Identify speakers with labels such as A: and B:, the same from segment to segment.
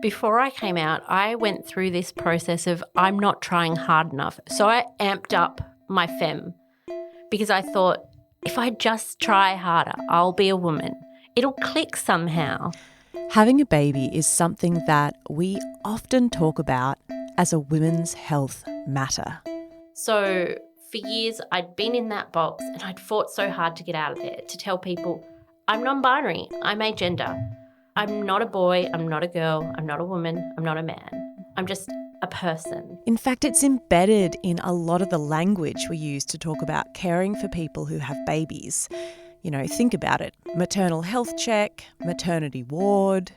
A: Before I came out, I went through this process of I'm not trying hard enough. So I amped up my femme because I thought if I just try harder, I'll be a woman. It'll click somehow.
B: Having a baby is something that we often talk about as a women's health matter.
A: So for years, I'd been in that box and I'd fought so hard to get out of there, to tell people I'm non-binary, I'm agender. I'm not a boy, I'm not a girl, I'm not a woman, I'm not a man. I'm just a person.
B: In fact, it's embedded in a lot of the language we use to talk about caring for people who have babies. You know, think about it. Maternal health check, maternity ward,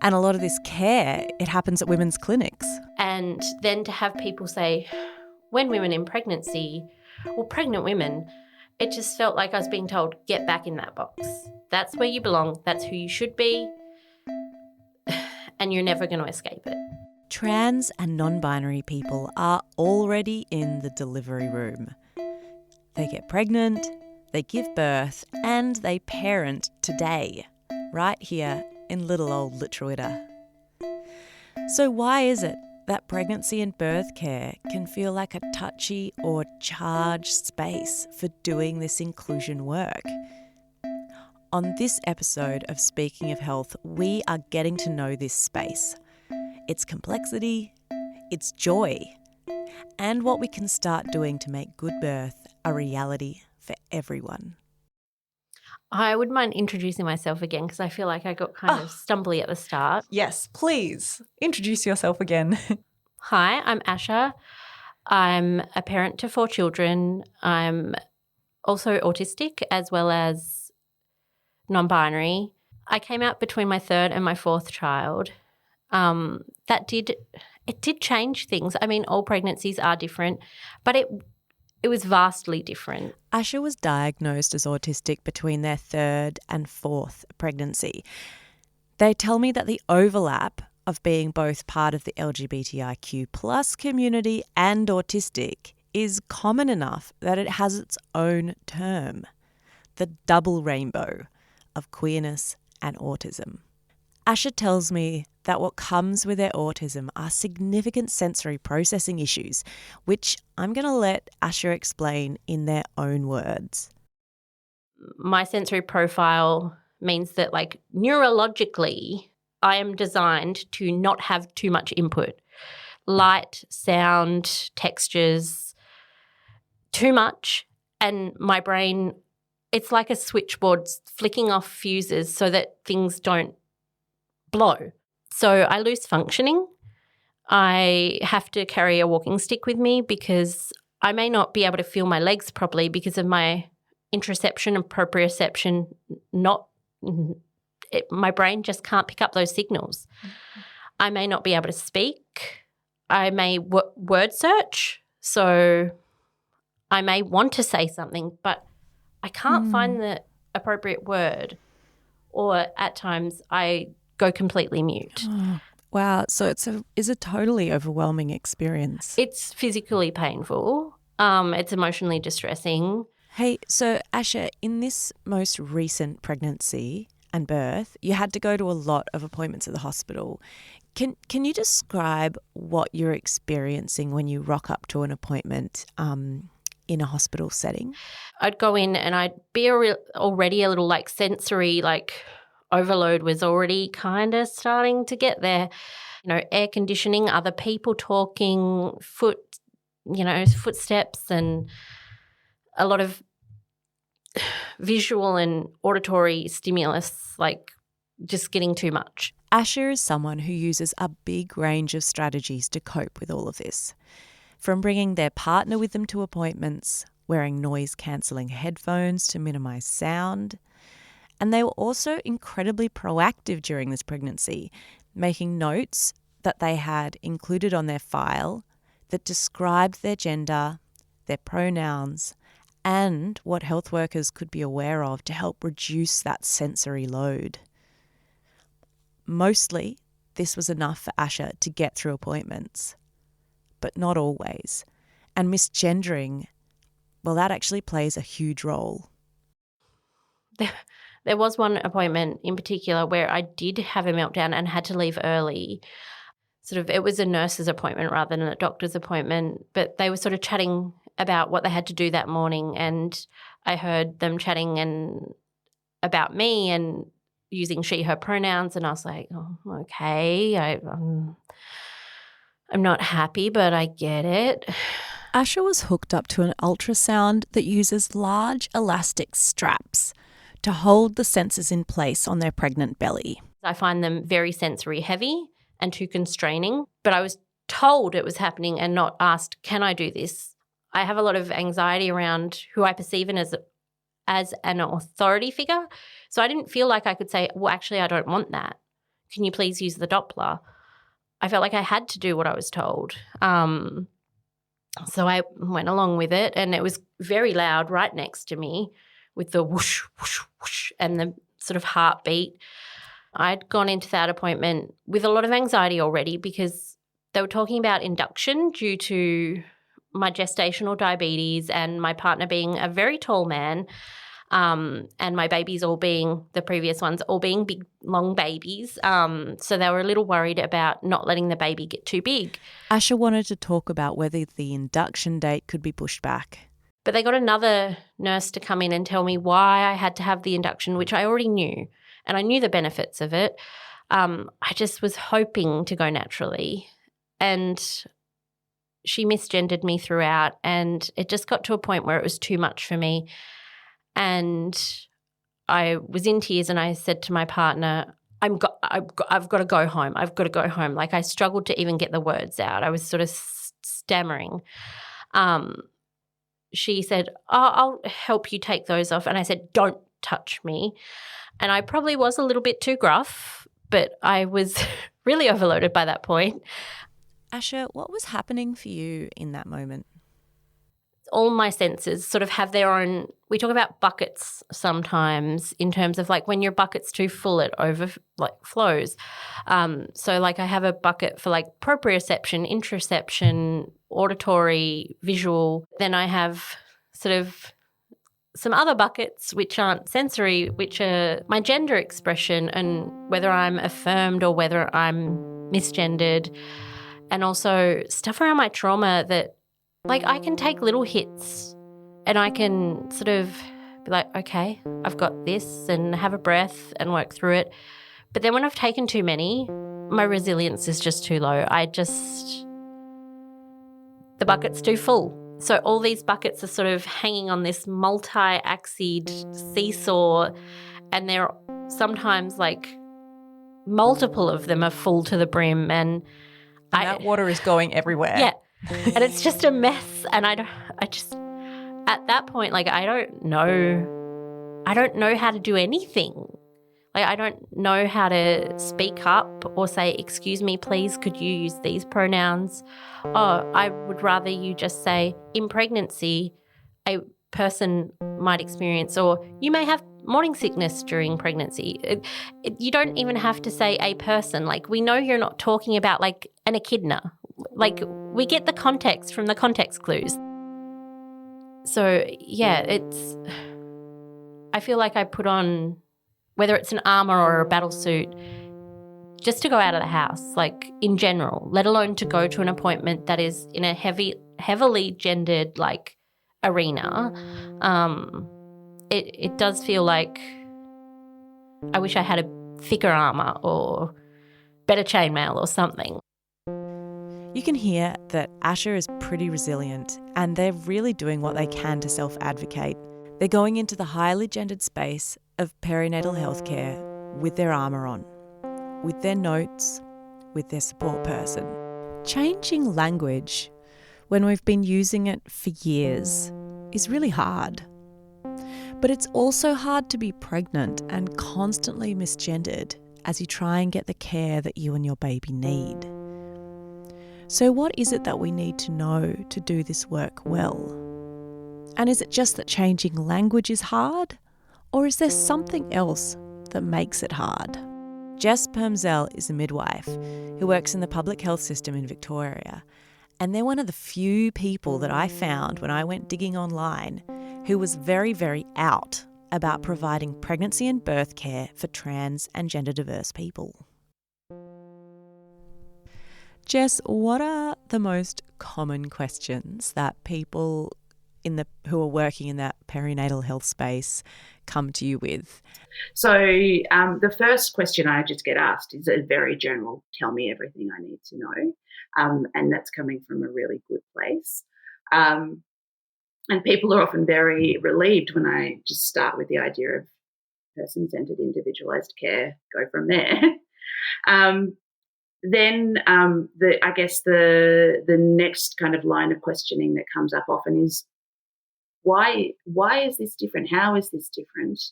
B: and a lot of this care, it happens at women's clinics.
A: And then to have people say, when women in pregnancy, or pregnant women, it just felt like I was being told, get back in that box. That's where you belong, that's who you should be, and you're never going to escape it.
B: Trans and non-binary people are already in the delivery room. They get pregnant, they give birth, and they parent today, right here in little old Litruwita. So why is it that pregnancy and birth care can feel like a touchy or charged space for doing this inclusion work? On this episode of Speaking of Health, we are getting to know this space, its complexity, its joy, and what we can start doing to make good birth a reality for everyone.
A: I wouldn't mind introducing myself again because I feel like I got kind of stumbly at the start.
C: Yes, please. Introduce yourself again.
A: Hi, I'm Asha. I'm a parent to 4 children. I'm also autistic as well as non-binary. I came out between my 3rd and my 4th child. It did change things. I mean, all pregnancies are different, but it was vastly different.
B: Asha was diagnosed as autistic between their 3rd and 4th pregnancy. They tell me that the overlap of being both part of the LGBTIQ plus community and autistic is common enough that it has its own term, the double rainbow of queerness and autism. Asha tells me that what comes with their autism are significant sensory processing issues, which I'm going to let Asha explain in their own words.
A: My sensory profile means that, like, neurologically, I am designed to not have too much input. Light, sound, textures, too much, and my brain, it's like a switchboard flicking off fuses so that things don't blow. So I lose functioning. I have to carry a walking stick with me because I may not be able to feel my legs properly because of my interoception and proprioception. My brain just can't pick up those signals. Mm-hmm. I may not be able to speak. I may word search. So I may want to say something, but I can't find the appropriate word, or at times I go completely mute.
B: Oh, wow. So it's a totally overwhelming experience.
A: It's physically painful. It's emotionally distressing.
B: Hey, so Asha, in this most recent pregnancy and birth, you had to go to a lot of appointments at the hospital. Can you describe what you're experiencing when you rock up to an appointment in a hospital setting?
A: I'd go in and I'd be already a little like sensory, like overload was already kind of starting to get there. You know, air conditioning, other people talking, footsteps, and a lot of visual and auditory stimulus, like just getting too much.
B: Asha is someone who uses a big range of strategies to cope with all of this. From bringing their partner with them to appointments, wearing noise-cancelling headphones to minimise sound. And they were also incredibly proactive during this pregnancy, making notes that they had included on their file that described their gender, their pronouns, and what health workers could be aware of to help reduce that sensory load. Mostly, this was enough for Asha to get through appointments, but not always. And misgendering, well, that actually plays a huge role.
A: There There was one appointment in particular where I did have a meltdown and had to leave early. It was a nurse's appointment rather than a doctor's appointment, but they were sort of chatting about what they had to do that morning, and I heard them chatting about me and using she, her pronouns, and I was like, oh, okay, I'm not happy, but I get it.
B: Asha was hooked up to an ultrasound that uses large elastic straps to hold the sensors in place on their pregnant belly.
A: I find them very sensory heavy and too constraining, but I was told it was happening and not asked, can I do this? I have a lot of anxiety around who I perceive as an authority figure, so I didn't feel like I could say, well, actually, I don't want that. Can you please use the Doppler? I felt like I had to do what I was told. So I went along with it, and it was very loud right next to me with the whoosh, whoosh, whoosh and the sort of heartbeat. I'd gone into that appointment with a lot of anxiety already because they were talking about induction due to my gestational diabetes and my partner being a very tall man, and my babies the previous ones all being big, long babies. So they were a little worried about not letting the baby get too big.
B: Asha wanted to talk about whether the induction date could be pushed back.
A: But they got another nurse to come in and tell me why I had to have the induction, which I already knew, and I knew the benefits of it. I just was hoping to go naturally, and she misgendered me throughout, and it just got to a point where it was too much for me. And I was in tears, and I said to my partner, I've got to go home. I've got to go home. Like, I struggled to even get the words out. I was sort of stammering. She said, I'll help you take those off. And I said, don't touch me. And I probably was a little bit too gruff, but I was really overloaded by that point.
B: Asha, what was happening for you in that moment?
A: All my senses sort of have their own – we talk about buckets sometimes in terms of like when your bucket's too full, it flows. So like I have a bucket for like proprioception, interoception, auditory, visual. Then I have sort of some other buckets which aren't sensory, which are my gender expression and whether I'm affirmed or whether I'm misgendered, and also stuff around my trauma that like I can take little hits and I can sort of be like, okay, I've got this, and have a breath and work through it. But then when I've taken too many, my resilience is just too low. The bucket's too full. So all these buckets are sort of hanging on this multi-axied seesaw, and they're sometimes like multiple of them are full to the brim, and
C: that water is going everywhere.
A: Yeah. And it's just a mess. And I just, at that point, like, I don't know how to do anything. Like, I don't know how to speak up or say, excuse me, please, could you use these pronouns? Oh, I would rather you just say, in pregnancy, a person might experience, or you may have morning sickness during pregnancy. You don't even have to say a person. Like, we know you're not talking about like an echidna. Like, we get the context from the context clues. So, yeah, I feel like I put on, whether it's an armour or a battle suit, just to go out of the house, like in general, let alone to go to an appointment that is in a heavily gendered like arena. It does feel like I wish I had a thicker armour or better chainmail or something.
B: You can hear that Asha is pretty resilient, and they're really doing what they can to self-advocate. They're going into the highly gendered space of perinatal healthcare with their armour on, with their notes, with their support person. Changing language when we've been using it for years is really hard. But it's also hard to be pregnant and constantly misgendered as you try and get the care that you and your baby need. So what is it that we need to know to do this work well? And is it just that changing language is hard? Or is there something else that makes it hard? Jess Permzell is a midwife who works in the public health system in Victoria, and they're one of the few people that I found when I went digging online who was very, very out about providing pregnancy and birth care for trans and gender diverse people. Jess, what are the most common questions that people who are working in that perinatal health space come to you with?
D: So the first question I just get asked is a very general, tell me everything I need to know. And that's coming from a really good place. And people are often very relieved when I just start with the idea of person-centred individualised care, go from there. Then I guess the next kind of line of questioning that comes up often is, why is this different? How is this different?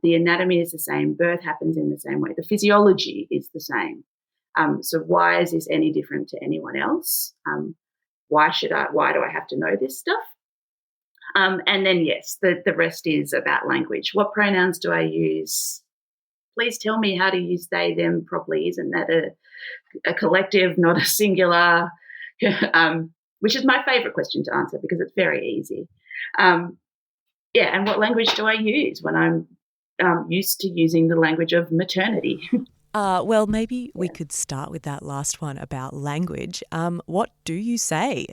D: The anatomy is the same. Birth happens in the same way. The physiology is the same. So why is this any different to anyone else? Why do I have to know this stuff? And then, yes, the rest is about language. What pronouns do I use? Please tell me how to use they, them properly. Isn't that a collective, not a singular? Which is my favourite question to answer because it's very easy. And what language do I use when I'm used to using the language of maternity?
B: Well, maybe we could start with that last one about language. What do you say?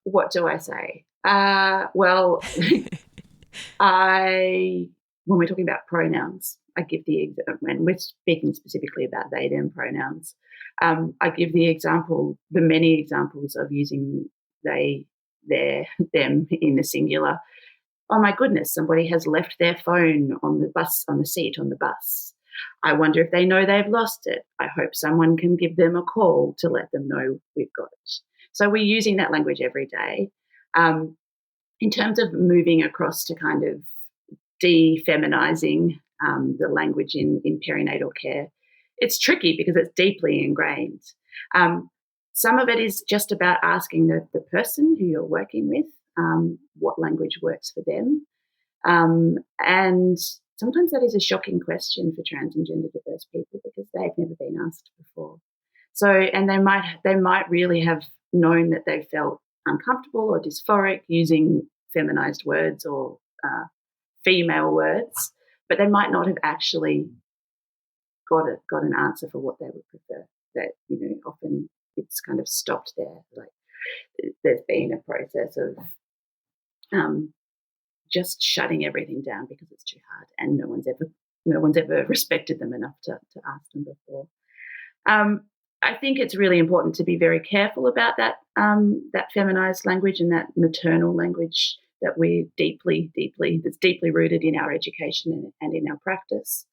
D: What do I say? Well, when we're talking about pronouns, I give when we're speaking specifically about they, them pronouns, I give the many examples of using they, their, them in the singular. Oh my goodness, somebody has left their phone on the seat on the bus. I wonder if they know they've lost it. I hope someone can give them a call to let them know we've got it. So we're using that language every day. In terms of moving across to kind of defeminizing the language in perinatal care, it's tricky because it's deeply ingrained. Some of it is just about asking the person who you're working with what language works for them. And sometimes that is a shocking question for trans and gender diverse people because they've never been asked before. So, and they might really have known that they felt uncomfortable or dysphoric using feminized words or female words, but they might not have actually got an answer for what they would prefer. That, often it's kind of stopped there. Like there's been a process of just shutting everything down because it's too hard, and no one's ever respected them enough to ask them before. I think it's really important to be very careful about that feminized language and that maternal language that we're that's deeply rooted in our education and in our practice.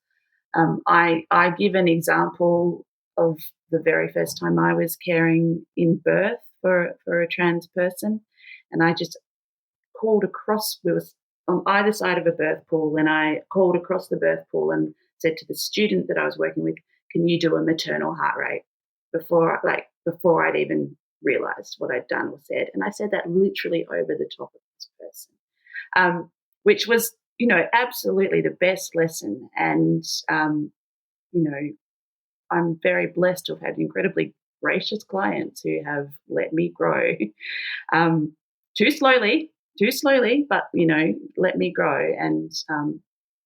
D: I give an example of the very first time I was caring in birth for a trans person, and I just called across. We were on either side of a birth pool, and I called across the birth pool and said to the student that I was working with, "Can you do a maternal heart rate?" Before I'd even realised what I'd done or said, and I said that literally over the top of this person, which was, absolutely the best lesson. And I'm very blessed to have had incredibly gracious clients who have let me grow too slowly, but, let me grow, and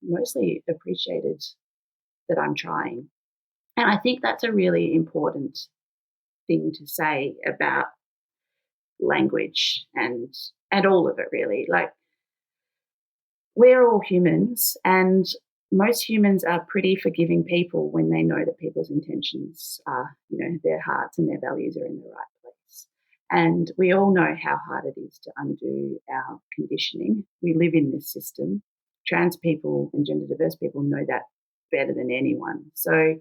D: mostly appreciated that I'm trying. And I think that's a really important thing to say about language and all of it, really. Like, we're all humans, and most humans are pretty forgiving people when they know that people's intentions are, their hearts and their values are in the right place. And we all know how hard it is to undo our conditioning. We live in this system. Trans people and gender diverse people know that better than anyone. So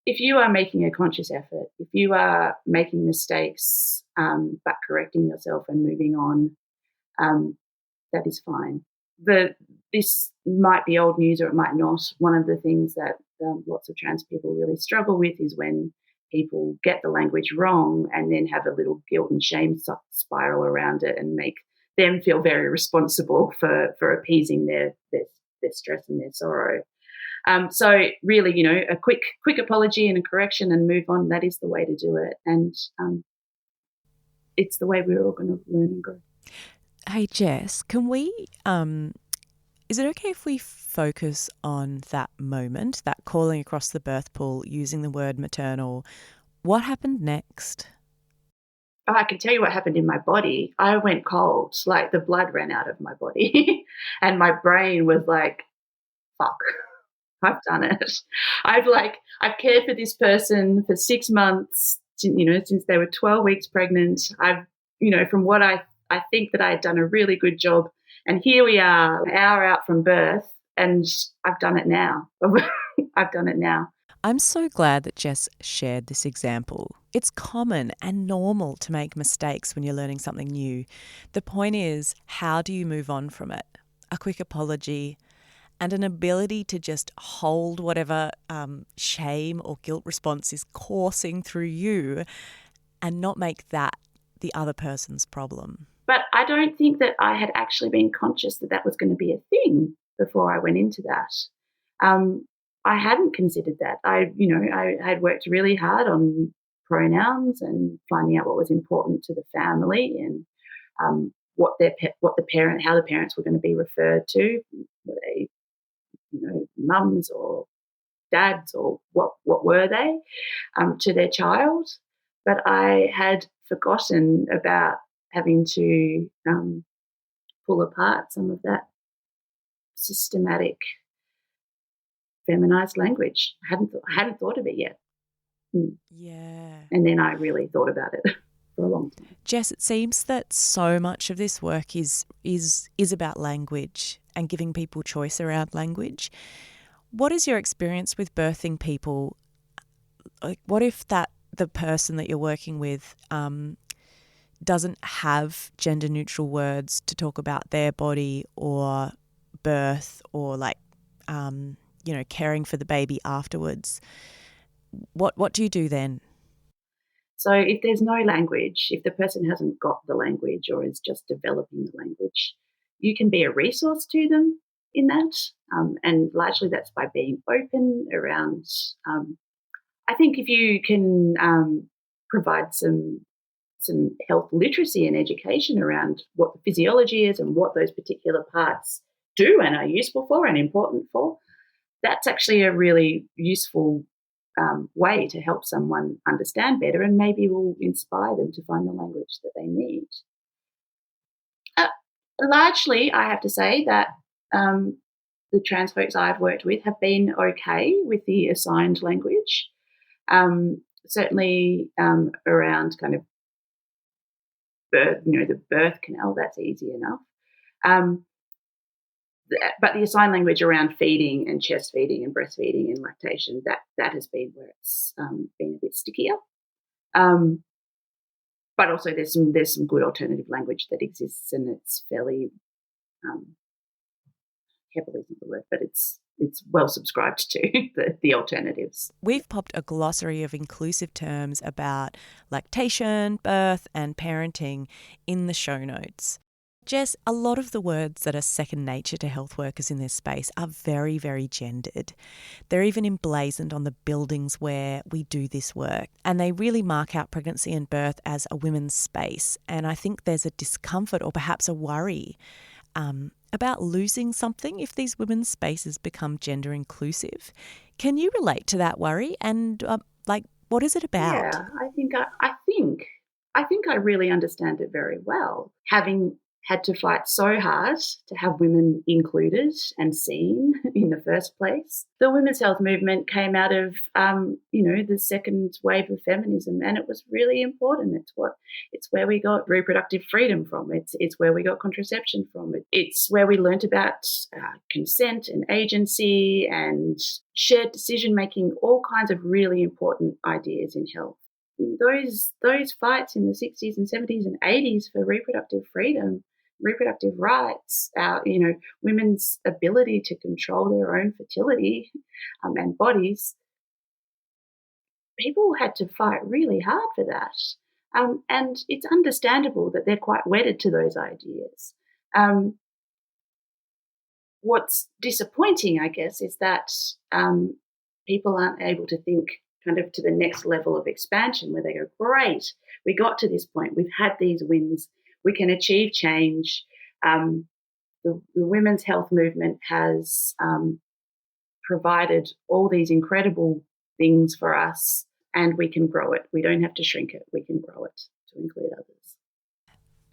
D: if you are making a conscious effort, if you are making mistakes but correcting yourself and moving on, that is fine. This might be old news or it might not. One of the things that lots of trans people really struggle with is when people get the language wrong and then have a little guilt and shame spiral around it and make them feel very responsible for appeasing their stress and their sorrow. So really, a quick apology and a correction and move on, that is the way to do it. And it's the way we're all going to learn and grow.
B: Hey, Jess, can we Is it okay if we focus on that moment, that calling across the birth pool using the word maternal? What happened next?
D: Oh, I can tell you what happened in my body. I went cold, like the blood ran out of my body and my brain was like, fuck, I've done it. I've cared for this person for 6 months, since they were 12 weeks pregnant. From what I think that I had done a really good job. And here we are, an hour out from birth, and I've done it now. I've done it now.
B: I'm so glad that Jess shared this example. It's common and normal to make mistakes when you're learning something new. The point is, how do you move on from it? A quick apology and an ability to just hold whatever shame or guilt response is coursing through you and not make that the other person's problem.
D: But I don't think that I had actually been conscious that that was going to be a thing before I went into that. I hadn't considered that. I had worked really hard on pronouns and finding out what was important to the family and how the parents were going to be referred to, were they, mums or dads or what were they to their child. But I had forgotten about having to pull apart some of that systematic feminized language. I hadn't thought of it yet.
B: Yeah.
D: And then I really thought about it for a long time.
B: Jess, it seems that so much of this work is about language and giving people choice around language. What is your experience with birthing people? Like, what if the person that you're working with doesn't have gender neutral words to talk about their body or birth or caring for the baby afterwards? What do you do then?
D: So if there's no language, if the person hasn't got the language or is just developing the language, you can be a resource to them in that. And largely that's by being open around, I think if you can provide some health literacy and education around what the physiology is and what those particular parts do and are useful for and important for, that's actually a really useful way to help someone understand better and maybe will inspire them to find the language that they need. Largely, I have to say that the trans folks I've worked with have been okay with the assigned language. Certainly around kind of birth, the birth canal, that's easy enough. But the assigned language around feeding and chest feeding and breastfeeding and lactation, that has been where it's been a bit stickier. But also there's some good alternative language that exists, and it's fairly heavily isn't the word, but it's well subscribed to the alternatives.
B: We've popped a glossary of inclusive terms about lactation, birth, and parenting in the show notes. Jess, a lot of the words that are second nature to health workers in this space are very, very gendered. They're even emblazoned on the buildings where we do this work, and they really mark out pregnancy and birth as a women's space. And I think there's a discomfort or perhaps a worry about losing something if these women's spaces become gender inclusive. Can you relate to that worry? And what is it about?
D: Yeah, I think I really understand it very well. Having had to fight so hard to have women included and seen in the first place. The women's health movement came out of, the second wave of feminism, and it was really important. It's where we got reproductive freedom from. It's where we got contraception from. It's where we learnt about consent and agency and shared decision making, all kinds of really important ideas in health. Those fights in the 60s and 70s and 80s for reproductive freedom, reproductive rights, women's ability to control their own fertility and bodies, people had to fight really hard for that. And it's understandable that they're quite wedded to those ideas. What's disappointing, I guess, is that people aren't able to think kind of to the next level of expansion where they go, great, we got to this point, we've had these wins, we can achieve change. The the women's health movement has provided all these incredible things for us, and we can grow it. We don't have to shrink it. We can grow it to include others.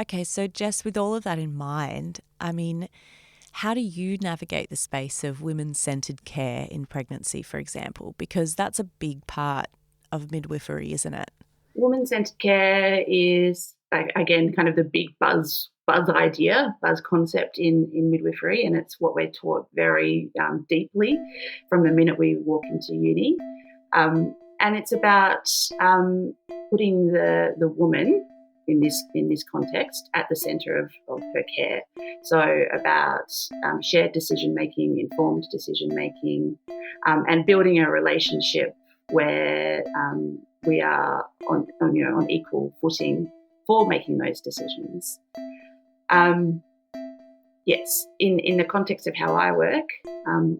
B: Okay, so Jess, with all of that in mind, I mean, how do you navigate the space of women-centred care in pregnancy, for example? Because that's a big part of midwifery, isn't it?
D: Women-centred care is, again, kind of the big buzz concept in midwifery, and it's what we're taught very deeply from the minute we walk into uni. And it's about putting the woman in this context at the centre of her care. So about shared decision making, informed decision making, and building a relationship where we are on equal footing for making those decisions. Yes, in the context of how I work,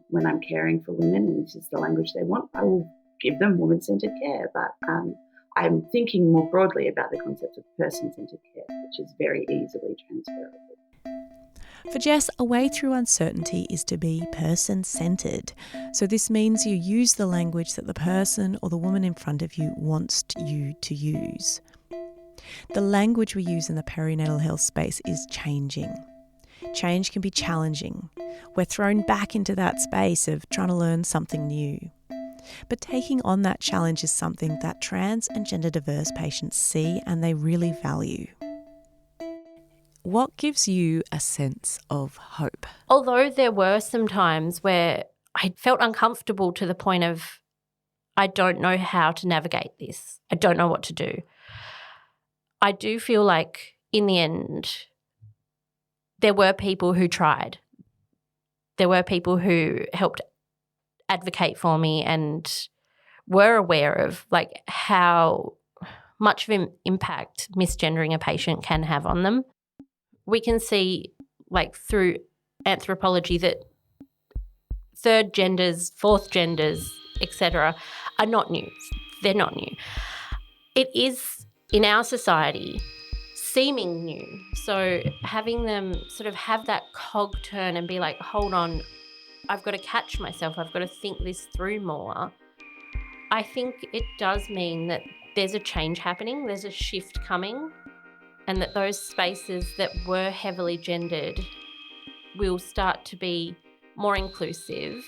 D: when I'm caring for women, and this is the language they want, I will give them woman-centred care. But I'm thinking more broadly about the concept of person-centred care, which is very easily transferable.
B: For Jess, a way through uncertainty is to be person-centred. So this means you use the language that the person or the woman in front of you wants you to use. The language we use in the perinatal health space is changing. Change can be challenging. We're thrown back into that space of trying to learn something new. But taking on that challenge is something that trans and gender diverse patients see and they really value. What gives you a sense of hope?
A: Although there were some times where I felt uncomfortable to the point of, I don't know how to navigate this. I don't know what to do. I do feel like in the end, there were people who tried. There were people who helped advocate for me and were aware of like how much of an impact misgendering a patient can have on them. We can see like through anthropology that third genders, fourth genders, etc. are not new. They're not new. It is in our society seeming new. So having them sort of have that cog turn and be like, hold on, I've got to catch myself. I've got to think this through more. I think it does mean that there's a change happening. There's a shift coming, and that those spaces that were heavily gendered will start to be more inclusive.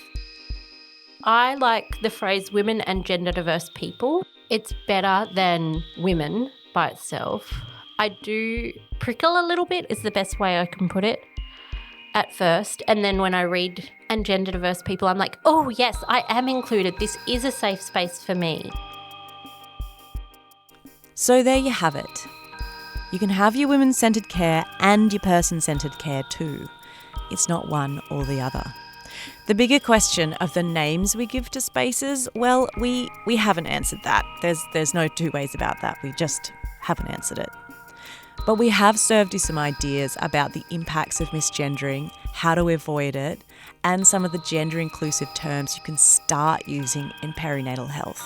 A: I like the phrase women and gender diverse people. It's better than women by itself. I do prickle a little bit is the best way I can put it at first. And then when I read and gender diverse people, I'm like, oh yes, I am included. This is a safe space for me.
B: So there you have it. You can have your women-centred care and your person-centred care too. It's not one or the other. The bigger question of the names we give to spaces, well, we haven't answered that. There's no two ways about that. We just haven't answered it. But we have served you some ideas about the impacts of misgendering, how to avoid it, and some of the gender-inclusive terms you can start using in perinatal health.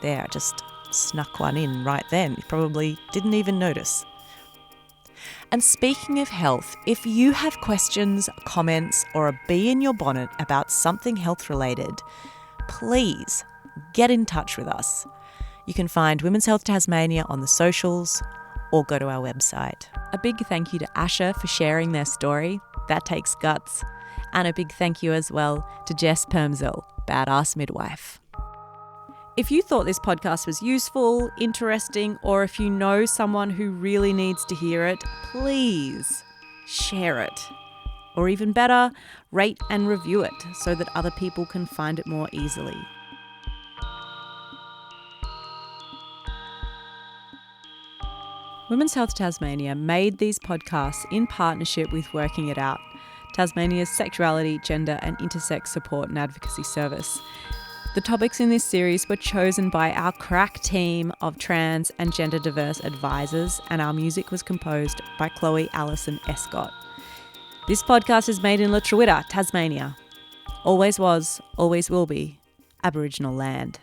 B: There, I just snuck one in right then. You probably didn't even notice. And speaking of health, if you have questions, comments, or a bee in your bonnet about something health-related, please get in touch with us. You can find Women's Health Tasmania on the socials or go to our website. A big thank you to Asha for sharing their story. That takes guts. And a big thank you as well to Jess Permzil, Badass Midwife. If you thought this podcast was useful, interesting, or if you know someone who really needs to hear it, please share it. Or even better, rate and review it so that other people can find it more easily. Women's Health Tasmania made these podcasts in partnership with Working It Out, Tasmania's sexuality, gender and intersex support and advocacy service. The topics in this series were chosen by our crack team of trans and gender diverse advisors, and our music was composed by Chloe Allison Escott. This podcast is made in Lutruwita, Tasmania. Always was, always will be, Aboriginal land.